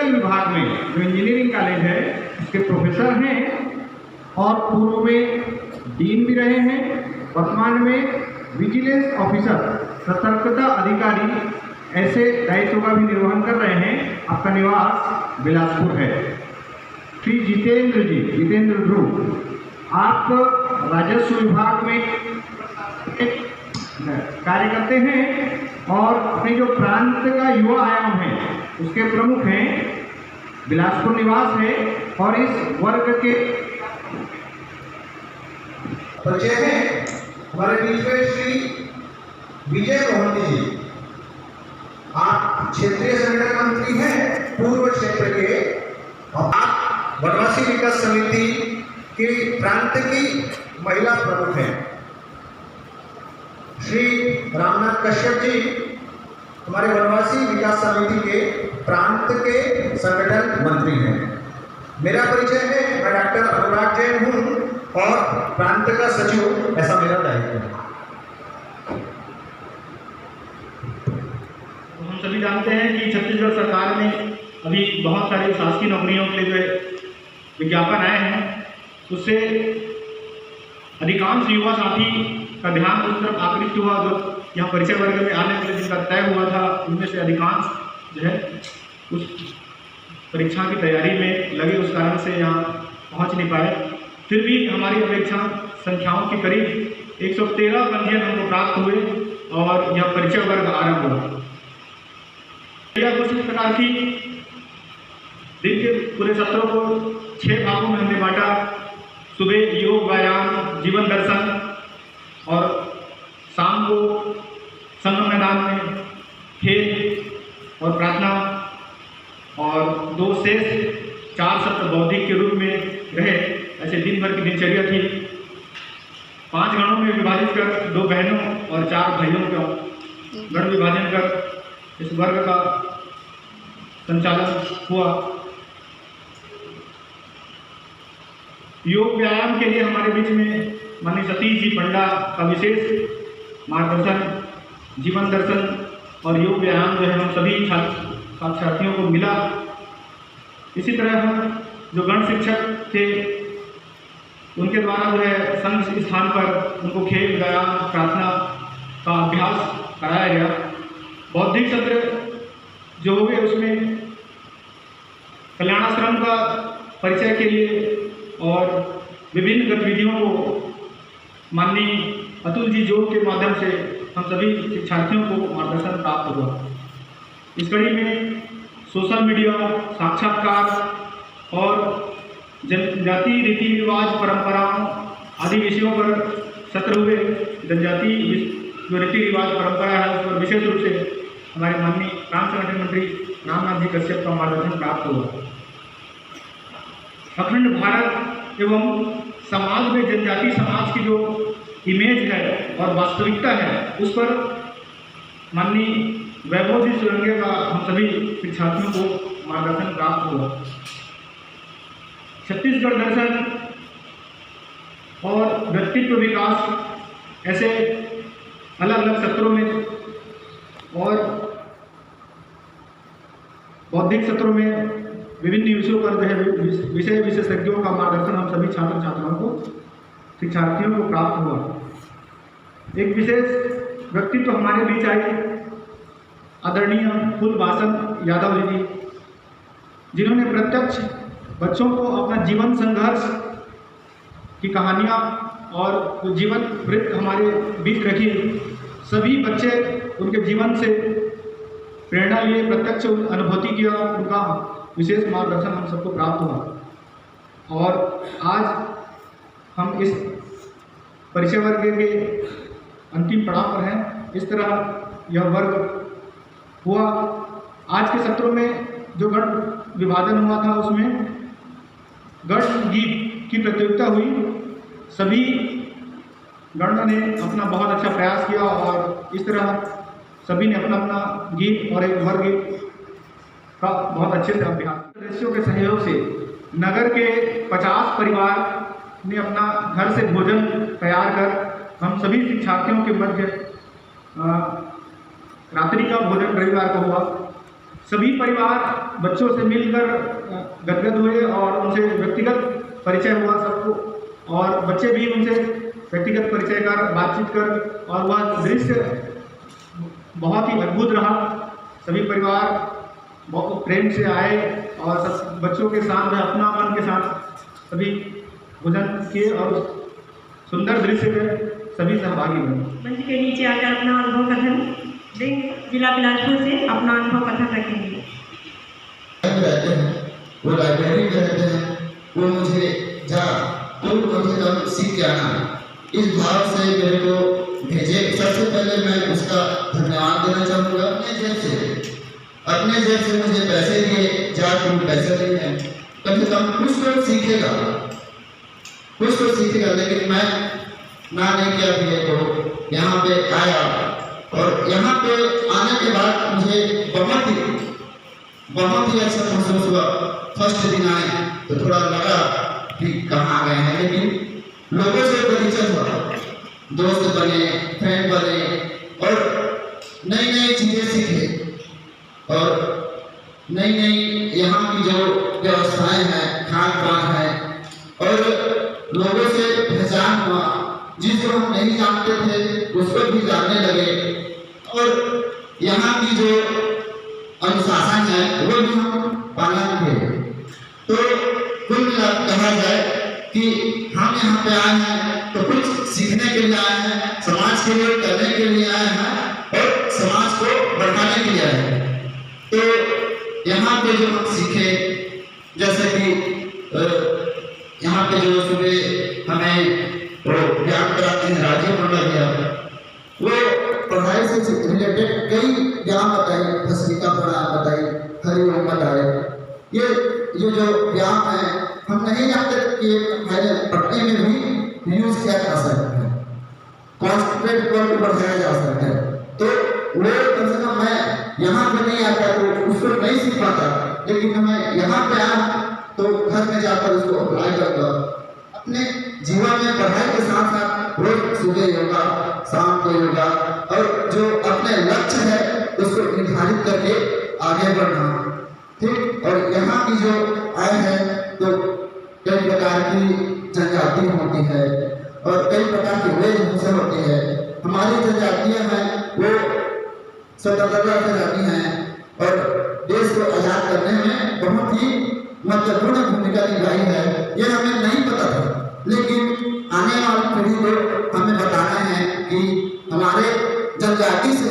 Electrical विभाग में जो इंजीनियरिंग कॉलेज है उसके प्रोफेसर हैं और पूर्व में डीन भी रहे हैं। वर्तमान में विजिलेंस ऑफिसर, सतर्कता अधिकारी ऐसे दायित्व का भी निर्वहन कर रहे हैं। आपका निवास बिलासपुर है। श्री जितेंद्र ध्रुव, आप राजस्व विभाग में कार्य करते हैं और अपने जो प्रांत का युवा आयाम है उसके प्रमुख हैं। बिलासपुर निवास है और इस वर्ग के परिचय में हमारे बीच में श्री विजय मोहंती जी, आप क्षेत्रीय संगठन मंत्री हैं पूर्व क्षेत्र के और आप वनवासी विकास समिति की प्रांत की महिला प्रमुख हैं। श्री रामनाथ कश्यप जी हमारे वनवासी विकास समिति के प्रांत के संगठन मंत्री हैं। मेरा परिचय है, मैं डॉक्टर अनुराग जैन हूँ और प्रांत का सचिव ऐसा मेरा दायित्व है। हम सभी जानते हैं कि छत्तीसगढ़ सरकार ने अभी बहुत सारी शासकीय नौकरियों के लिए जो विज्ञापन आए हैं, उससे अधिकांश युवा साथी का ध्यान उस तरफ आकर्षित हुआ जो यहाँ परिचय वर्ग में आने के लिए जिनका तय हुआ था। उनमें से अधिकांश जो है उस परीक्षा की तैयारी में लगे, उस कारण से यहाँ पहुँच नहीं पाए। फिर भी हमारी अपेक्षा संख्याओं के करीब 113 पंजीयन हमको प्राप्त हुए और यह परिचय वर्ग आरंभ हुआ। कुछ इस प्रकार की दिन के पूरे सत्रों को 6 भागों में हमने बांटा। सुबह योग, व्यायाम, जीवन दर्शन और शाम को संगम मैदान में खेल और प्रार्थना और 2 शेष 4 सत्र बौद्धिक के रूप में रहे। ऐसे दिन भर की दिनचर्या थी। 5 गणों में विभाजित कर 2 बहनों और 4 भाइयों का गण विभाजन कर इस वर्ग का संचालन हुआ। योग व्यायाम के लिए हमारे बीच में माननीय सतीश जी पंडा का विशेष मार्गदर्शन, जीवन दर्शन और योग व्यायाम जो है हम सभी छात्रों को मिला। इसी तरह हम जो गण शिक्षक थे उनके द्वारा जो है संघ स्थान पर उनको खेल, व्यायाम, प्रार्थना का अभ्यास कराया गया। बौद्धिक सत्र जो हुए उसमें कल्याणाश्रम का परिचय के लिए और विभिन्न गतिविधियों को माननीय अतुल जी जोग के माध्यम से हम सभी शिक्षार्थियों को मार्गदर्शन प्राप्त हुआ। इस कड़ी में सोशल मीडिया, साक्षात्कार और जनजाति रीति रिवाज, परंपराओं आदि विषयों पर सत्र हुए। जनजाति जो रीति रिवाज परंपरा है उस पर विशेष रूप से हमारे माननीय प्रांत संगठन मंत्री रामनाथ जी कश्यप का मार्गदर्शन प्राप्त हुआ। अखंड भारत एवं समाज में जनजाति समाज की जो इमेज है और वास्तविकता है उस पर माननीय वैभव जी सुरंगे का हम सभी शिक्षार्थियों को मार्गदर्शन प्राप्त हुआ। छत्तीसगढ़ दर्शन और व्यक्तित्व विकास ऐसे अलग अलग सत्रों में और बौद्धिक सत्रों में विभिन्न विषयों पर जो है विषय विशेषज्ञों का मार्गदर्शन हम सभी छात्र छात्राओं को, शिक्षार्थियों को प्राप्त हुआ। एक विशेष व्यक्तित्व हमारे बीच आए, आदरणीय फूलवासन यादव जी, जिन्होंने प्रत्यक्ष बच्चों को अपना जीवन संघर्ष की कहानियाँ और जो जीवन वृत्त हमारे बीच रखी, सभी बच्चे उनके जीवन से प्रेरणा लिए, प्रत्यक्ष अनुभूति किया, उनका विशेष मार्गदर्शन हम सबको प्राप्त हुआ। और आज हम इस परिचय वर्ग के अंतिम पड़ाव पर हैं। इस तरह यह वर्ग हुआ। आज के सत्रों में जो गण विभाजन हुआ था उसमें गण गीत की प्रतियोगिता हुई। सभी गण ने अपना बहुत अच्छा प्रयास किया और इस तरह सभी ने अपना अपना गीत और एक वर्ग का बहुत अच्छे से अभ्यास। सदस्यों के सहयोग से नगर के 50 परिवार ने अपना घर से भोजन तैयार कर हम सभी शिक्षार्थियों के मध्य रात्रि का भोजन रविवार को हुआ। सभी परिवार बच्चों से मिलकर गदगद हुए और उनसे व्यक्तिगत परिचय हुआ सबको, और बच्चे भी उनसे व्यक्तिगत परिचय कर बातचीत कर, और वह दृश्य बहुत ही अद्भुत रहा। सभी परिवार बहुत प्रेम से आए और सब बच्चों के साथ में अपना मन के साथ सभी भोजन किए और सुंदर दृश्य में सभी सहभागी हुए। मंच के नीचे आकर अपना अनुभव कथन देंगे, जिला बिलासपुर से अपना अनुभव कथन रखेंगे। रहते हैं वो लाइब्रेरी में रहते हैं, वो मुझे जा तो कम से कम सीख के आना, इस भाव से मेरे को भेजे। सबसे पहले मैं उसका धन्यवाद देना चाहूँगा। अपने जेब से मुझे पैसे दिए, जा तुम पैसे नहीं है, कम से कम कुछ तो सीखेगा, कुछ तो सीखेगा। लेकिन मैं ना नहीं किया भी तो यहाँ पे आया, और यहाँ पे आने के बाद मुझे बहुत ही अच्छा महसूस हुआ। फर्स्ट दिन आए तो थोड़ा लगा कि कहाँ गए हैं, लेकिन लोगों से परिचय हुआ, दोस्त बने, फ्रेंड बने और नई नई चीज़ें सीखे, और नई नई यहाँ की जो व्यवस्थाएं हैं, खान पान है, और लोगों से पहचान हुआ। जिसको हम नहीं जानते थे उसको भी जानने लगे, और यहाँ की जो अनुशासन है वो भी हम पालन किए। तो कुल मिलाकर कहा जाए कि हम यहाँ पे आए हैं तो कुछ सीखने के लिए आए हैं, समाज के लिए करने के लिए आए हैं और समाज को बढ़ाने के लिए आए हैं। तो यहाँ पे जो हम सीखे, जैसे कि यहाँ पे जो सुबह हमें ज्ञान कराते हैं राजीव मंडल, वो पढ़ाई से रिलेटेड कई ज्ञान बताए, भस्मिका प्रणाम बताई, हरिओम बताए। ये जो ज्ञान है हम नहीं जानते कि पहले पढ़ने में भी यूज किया जा सकता है, कॉन्सेंट्रेट को बढ़ाया जा सकता है। तो वो कम से कम मैं यहाँ पे नहीं आता तो उसको नहीं सीख पाता, लेकिन मैं यहाँ पे आया तो घर में जाकर उसको अप्लाई करता। अपने जीवन में पढ़ाई के साथ साथ रोज सुबह योगा, शाम को योगा, और जो अपने लक्ष्य है उसको निर्धारित करके आगे बढ़ना, ठीक। और यहाँ की जो आय है तो कई प्रकार की जनजाति होती है और कई प्रकार की वेशभूषा होती है। हमारी जनजातियाँ हैं वो स्वतंत्रता सेनानी हैं और देश को आज़ाद करने में बहुत ही महत्वपूर्ण भूमिका निभाई है। ये हमें नहीं पता था, लेकिन आने वाली पीढ़ी को हमें बताना है कि हमारे जनजाति से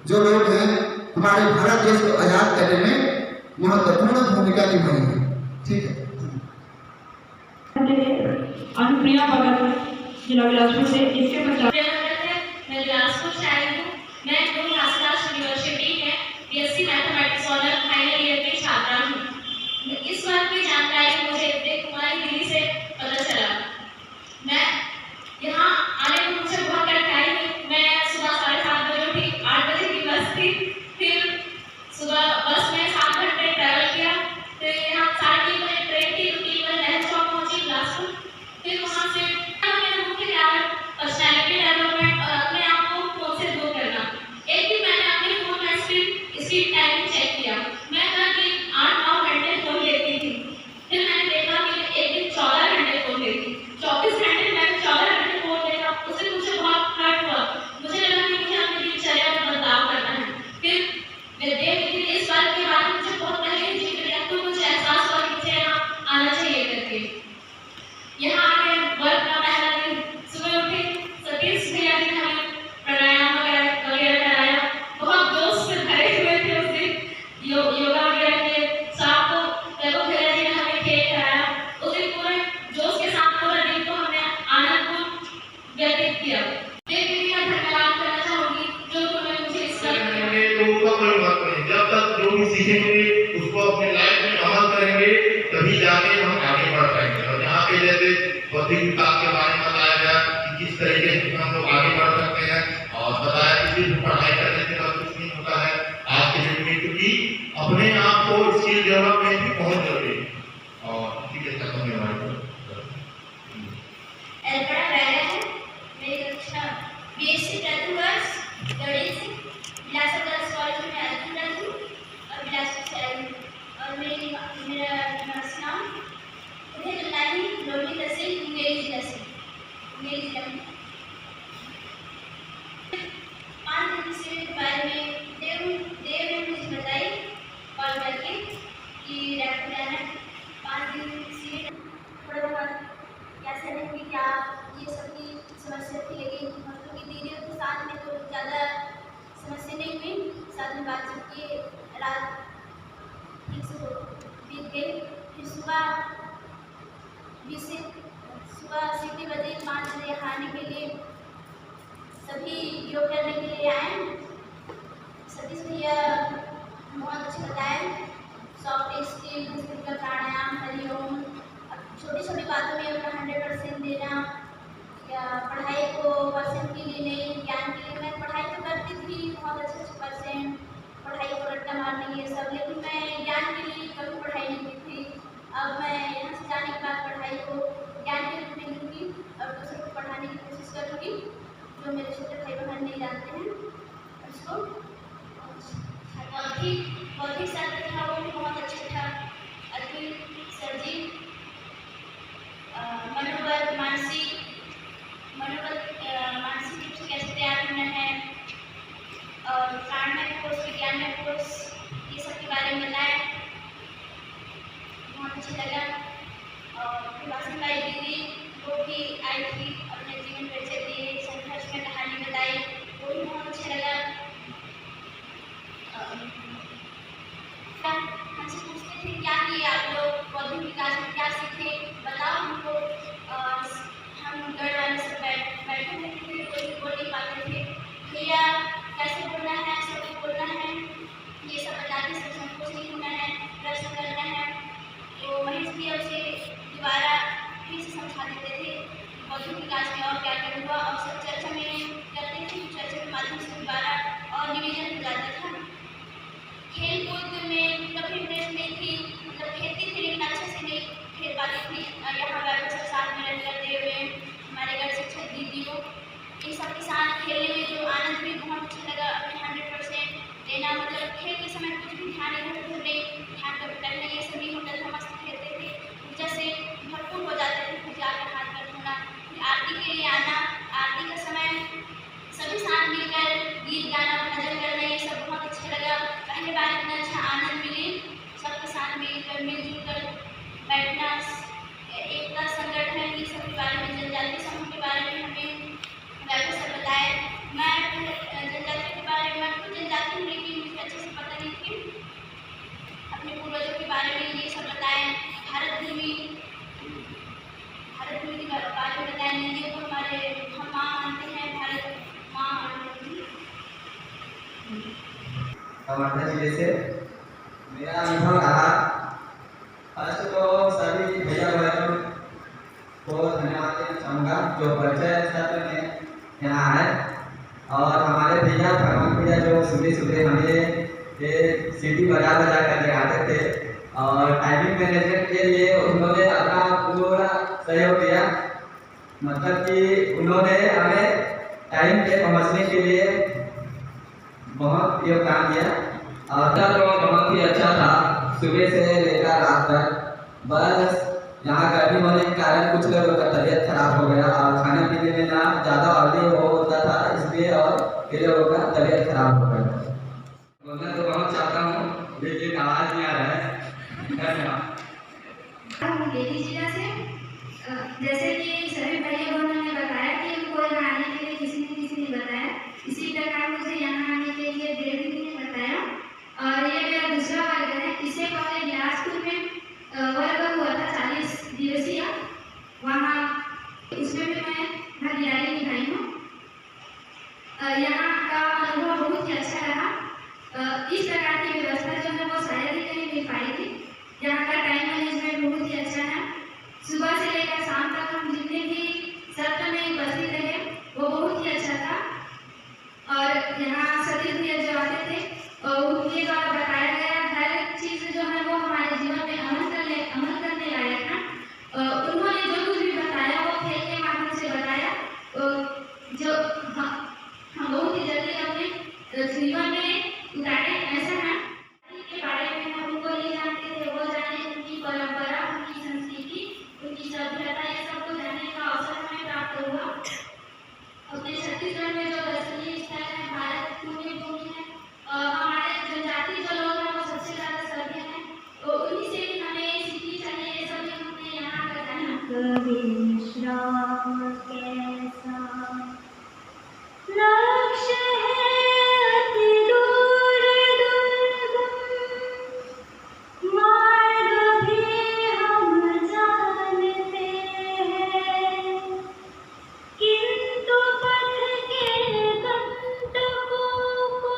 जो लोग हैं हमारे भारत देश को आज़ाद करने में महत्वपूर्ण भूमिका निभाई है, ठीक है। अनुप्रिया भगत जिला बिलासपुर से इसके पश्चात मैं बिलासपुर से आई हूँ। मैं गुरु घासीदास यूनिवर्सिटी में BSc mathematics honour final year की छात्रा हूँ। इस बात की जानकारी मुझे देव कुमारी दीदी से पता चला। मैं यहाँ आने में मुझे बहुत कठिनाई हुई। मैं सुबह 7:30 बजे उठी, 8 बजे की बस थी, फिर सुबह बस में 7 घंटे ट्रैवल किया, फिर यहाँ 3:30 बजे ट्रेन थी, 3 बजे नेहरू चौक पहुँची बिलासपुर। फिर वहाँ से मेरा मुख्य कारण पर्सनैलिटी डेवलपमेंट और अपने आप को फोन से दूर करना। एक दिन मैंने अपने फोन में स्क्रीन टाइमिंग चेक किया। मैं हर दिन 8-9 घंटे फोन लेती थी। फिर मैंने देखा कि एक दिन 14 घंटे फोन लेती, 24 घंटे मैंने 14 घंटे फोन देखा। उससे मुझे बहुत हर्ट हुआ। मुझे लगा कि मुझे अपनी दिनचर्या में बदलाव करना है। फिर इस बात के बाद मुझे बहुत पहले जिक्र किया तो मुझे एहसास हुआ कि मुझे यहाँ आना चाहिए करके। यहाँ आके वर्क का पहला दिन सुबह उठे, सतीश भैया ने हमें प्राणायाम वगैरह कराया। बहुत जोश से भरे हुए थे उस दिन। योगा वगैरह के साथ तो वैभव भैया जी ने हमें खेल कराया। उस दिन पूरे जोश के साथ पूरा दिन को हमने आनंदपूर्ण व्यतीत किया। देव दीदी का धन्यवाद करना चाहूँगी जो उन्होंने मुझे इस जब तक जो भी सीखेंगे उसको अपने लाइफ में अमल करेंगे तभी जाके हम आगे बढ़ पाएंगे। और यहाँ पे जैसे बौद्धिक विकास के बारे में बताया गया कि किस तरीके से हम लोग आगे बढ़ सकते हैं, और बताया कि सिर्फ पढ़ाई करने से कुछ नहीं होता है आज के युग में, क्योंकि अपने आप को स्किल डेवलपमेंट भी बहुत जरूरी है। और इसी के साथ मेरी कक्षा बीएससी प्रथम वर्ष गणित बिलासपुर कॉलेज में अध्ययनरत हूँ और ये सब की समस्या थी, लेकिन हम लोग की दीदियों के साथ में तो ज़्यादा समस्या नहीं हुई। साथ में बातचीत की, रात ठीक से बीत गई। फिर सुबह सीटी बजे 5 बजे यहाँ आने के लिए सभी योग करने के लिए आए। सतीश भैया बहुत अच्छे बताए, सॉफ्ट स्किल, का प्राणायाम, हरिओम, छोटी छोटी बातों में अपना 100% देना, या पढ़ाई को परसेंट के लिए नहीं, ज्ञान के लिए। मैं पढ़ाई तो करती थी बहुत अच्छे परसेंट, पढ़ाई को रट्टा मारने ये सब, लेकिन मैं ज्ञान के लिए कभी पढ़ाई नहीं की थी। अब मैं यहाँ से जाने के बाद पढ़ाई को ज्ञान के रूप में लूँगी और दूसरों को पढ़ाने की कोशिश करूँगी, जो मेरे छोटे भाई बहन नहीं जानते हैं उसको। बौद्धिक शास्त्र था, वो भी बहुत अच्छा था। अतुल सर जी मनोबल, मानसिक रूप से कैसे तैयार होना है, और प्राणमय कोर्स, विज्ञानमय कोर्स, ये सब के बारे में बताया, बहुत अच्छा लगा। और वासिम भाई दीदी वो भी आई थी, अपने जीवन परिचय दिए, संघर्ष में कहानी बताई, वो भी बहुत अच्छा लगा। हमसे पूछते थे क्या किए आप लोग, बौद्धिक विकास में क्या सीखे, बताओ हमको। हम गढ़ वाले से बैठे रहते थे, कोई भी बोल नहीं पाते थे, भैया कैसे बोलना है, सबको बोलना है, ये सब बताते, सब संकोच नहीं होना है, प्रश्न करना है। तो महेश भैया उसे दोबारा फिर से समझा देते थे बौद्धिक विकास में और क्या क्या हुआ, और सब चर्चा में करते थे। चर्चा के माध्यम से दोबारा और रिविजन हो जाता था। खेल कूद में कभी इंटरेस्ट नहीं थी, मतलब खेलती थी लेकिन अच्छे से नहीं खेल पाती थी। यहाँ बैठे सब साथ में रह करते हुए हमारे घर शिक्षक दीदियों, इन सब के साथ खेलने में जो आनंद भी बहुत अच्छा लगा। अपने 100% देना, मतलब खेल के समय कुछ भी ध्यान इधर उधर नहीं, ध्यान का भटकना ये सब नहीं होता था, मस्त खेलते थे, ऊर्जा से भरपूर हो जाते थे। फिर जाकर हाथ पर धोना, फिर आरती के लिए आना, आरती का समय सभी साथ मिलकर गीत गाना, भजन करना, ये सब बहुत अच्छा लगा। पहली बार इतना अच्छा आनंद मिले, सबके साथ मिलकर मिलजुल कर बैठना, एकता, संगठन, ये सब के बारे में, जनजातीय समूह के बारे में हमें डॉक्टर सर बताए। मैं जनजाति के बारे में, खुद जनजाति हूँ लेकिन मुझे अच्छे से पता नहीं थी, अपने पूर्वजों के बारे में ये सब बताएं। भारत भूमि के बारे में बताएं। नदियों को हम माँ मानते हैं, भारत माँ मानते हैं। वर्धा जिले से मेरा अनुभव रहा। फर्स्ट तो सभी भैया बहनों को धन्यवाद देना चाहूँगा जो परिचय सत्र में यहाँ है, और हमारे भैया भगवान भैया जो सुबह सुबह हमें ये सीटी बजा कर लगाते थे, और टाइमिंग मैनेजमेंट के लिए उन्होंने अपना पूरा सहयोग दिया। मतलब कि उन्होंने हमें टाइम पे पहुँचने के लिए बहुत योगदान दिया, और तो बहुत ही अच्छा था सुबह से लेकर रात तक। बस यहाँ गर्मी होने के कारण कुछ लोगों का तबीयत खराब हो गया, और खाने पीने में ना ज़्यादा अर्ली होता था, इसलिए और फिर लोगों का तबीयत खराब हो गया। बोलना तो बहुत चाहता हूँ लेकिन आवाज़ नहीं आ रहा है। धन्यवाद। देवी जिला से जैसे कि सभी भैया बहनों ने बताया कि उनको यहाँ आने के लिए किसी ने बताया, इसी प्रकार मुझे यहाँ आने के लिए देवी जी ने बताया। और ये मेरा दूसरा वर्ग है। इससे पहले बिलासपुर में वर्ग हुआ था 40 दिवसीय, वहाँ उसमें भी मैं भागीदारी निभाई हूँ। यहाँ का अनुभव बहुत ही अच्छा रहा। इस प्रकार की व्यवस्था जो है वो शायद ही कहीं मिल पाई थी। यहाँ का टाइम मैनेजमेंट बहुत ही अच्छा है। सुबह से लेकर शाम तक हम जितने भी सत्र में उपस्थित रहे वो बहुत ही अच्छा था। और यहाँ सभी भैया जो आते थे उनके द्वारा बताया गया हर चीज़ जो है वो हमारे जीवन में अमल करने लायक है। उन्होंने जो कुछ भी बताया वो खेल के माध्यम से बताया, जो हम बहुत ही जल्दी अपने जीवन में उतारे। ऐसा है के बारे में हम उनको नहीं जानते थे, वो जाने उनकी परंपरा, उनकी संस्कृति, उनकी सभ्यता, ये सब को विश्राम कैसा। लक्ष्य है अति दूर दुर्गम, मार्ग भी हम जानते हैं, किंतु पथ के गंतव्यों को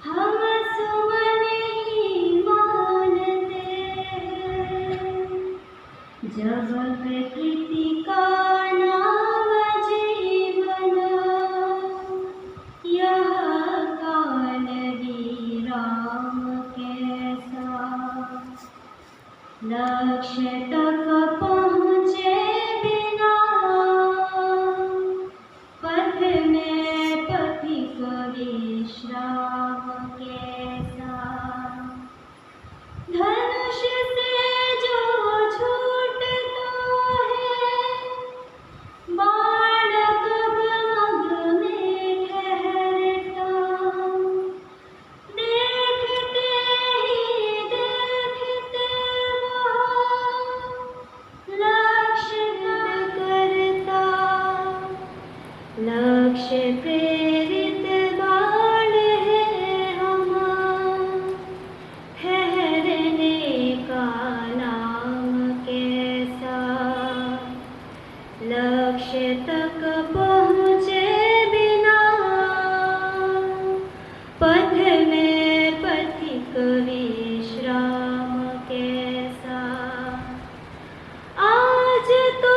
हम सुमन ही मानते हैं। जब प्रकृति का नाम जीवन, यह काल विराम कैसा। लक्ष्य तक पहुँचे बिना पथ में पथिक विश्राम कैसा। धनुष से जो छूटता है, बाण कब मग में ठहरता। देखते ही देखते वह लक्ष्य न करता। लक्ष्य प्रेरित बाण है हम, ठहरने का नाम कैसा। लक्ष्य तक पहुँचे बिना पथ में पथिक विश्राम कैसा। आज तो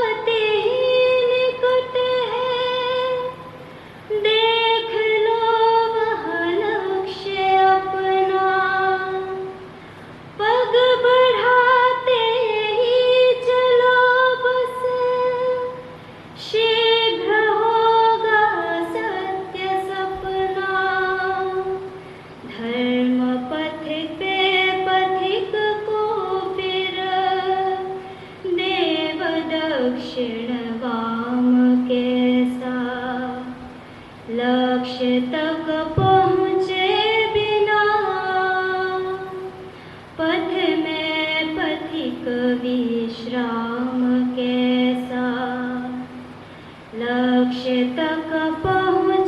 अति निकट है, देख लो वह लक्ष्य अपना। पग बढ़ाते ही चलो बस, शीघ्र होगा सत्य सपना। धर्म पथ पे पथिक को फिर देव दक्षिण वाम कैसा। लक्ष्य तक पहुँचे बिना पथ में पथिक विश्राम कैसा। लक्ष्य तक पहुँचे